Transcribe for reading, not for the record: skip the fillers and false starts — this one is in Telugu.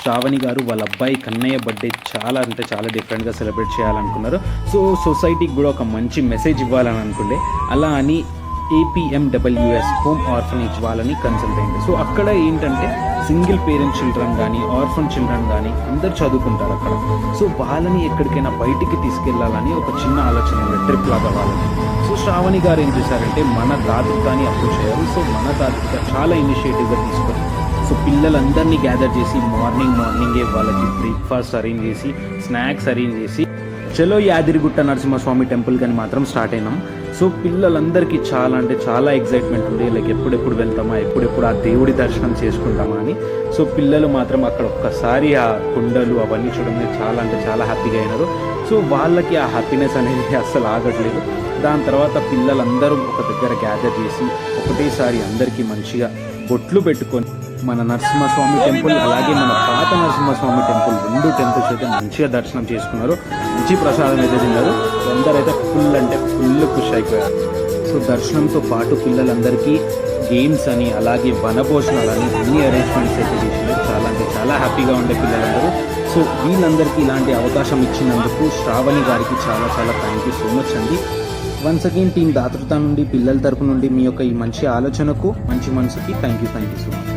శ్రావణి గారు వాళ్ళ అబ్బాయి కన్నయ్య బర్త్డే చాలా అంటే చాలా డిఫరెంట్గా సెలబ్రేట్ చేయాలనుకున్నారు. సో సొసైటీకి కూడా ఒక మంచి మెసేజ్ ఇవ్వాలని అనుకుంటే అలా అని APMWS హోమ్ ఆర్ఫనేజ్ వాళ్ళని కన్సల్ట్ అయింది. సో అక్కడ ఏంటంటే సింగిల్ పేరెంట్ చిల్డ్రన్ కానీ ఆర్ఫన్ చిల్డ్రన్ కానీ అందరు చదువుకుంటారు అక్కడ. సో వాళ్ళని ఎక్కడికైనా బయటికి తీసుకెళ్లాలని ఒక చిన్న ఆలోచన ఉంది, ట్రిప్ లాగా వాళ్ళని. సో శ్రావణి గారు ఏం చేశారంటే మన దాతృత్వాన్ని అప్రోచ్ అయ్యారు. సో మన దాతృత్వ చాలా ఇనిషియేటివ్గా తీసుకొని సో పిల్లలందరినీ గ్యాదర్ చేసి మార్నింగే వాళ్ళకి బ్రేక్ఫాస్ట్ అరేంజ్ చేసి స్నాక్స్ అరేంజ్ చేసి చలో యాదిరిగుట్ట నరసింహస్వామి టెంపుల్ కానీ మాత్రం స్టార్ట్ అయినాం. సో పిల్లలందరికీ చాలా అంటే చాలా ఎగ్జైట్మెంట్ ఉంది, లైక్ ఎప్పుడెప్పుడు వెళ్తామా, ఎప్పుడెప్పుడు ఆ దేవుడి దర్శనం చేసుకుంటామా అని. సో పిల్లలు మాత్రం అక్కడ ఒక్కసారి ఆ కొండలు అవన్నీ చూడగానే చాలా అంటే చాలా హ్యాపీగా అయినారు. సో వాళ్ళకి ఆ హ్యాపీనెస్ అనేది అస్సలు ఆగట్లేదు. దాని తర్వాత పిల్లలందరూ ఒక దగ్గర గ్యాదర్ చేసి ఒకటేసారి అందరికీ మంచిగా బొట్లు పెట్టుకొని మన నరసింహస్వామి టెంపుల్ అలాగే మన పాత నరసింహస్వామి టెంపుల్ 2 టెంపుల్స్ అయితే మంచిగా దర్శనం చేసుకున్నారు. మంచి ప్రసాదం అయితే తిన్నారు. అందరూ అయితే ఫుల్ ఖుషి అయిపోయారు. సో దర్శనంతో పాటు పిల్లలందరికీ గేమ్స్ అని అలాగే వనభోజనాలని అన్ని అరేంజ్మెంట్స్ అయితే చేసినారు. చాలా అంటే చాలా హ్యాపీగా ఉండే పిల్లలందరూ. సో వీళ్ళందరికీ ఇలాంటి అవకాశం ఇచ్చినందుకు శ్రావణి గారికి చాలా చాలా థ్యాంక్ యూ సో మచ్ అండి. వన్స్ అగైన్ టీం దాతృత నుండి పిల్లల తరపు నుండి మీ యొక్క ఈ మంచి ఆలోచనకు మంచి మనసుకి థ్యాంక్ యూ సో మచ్.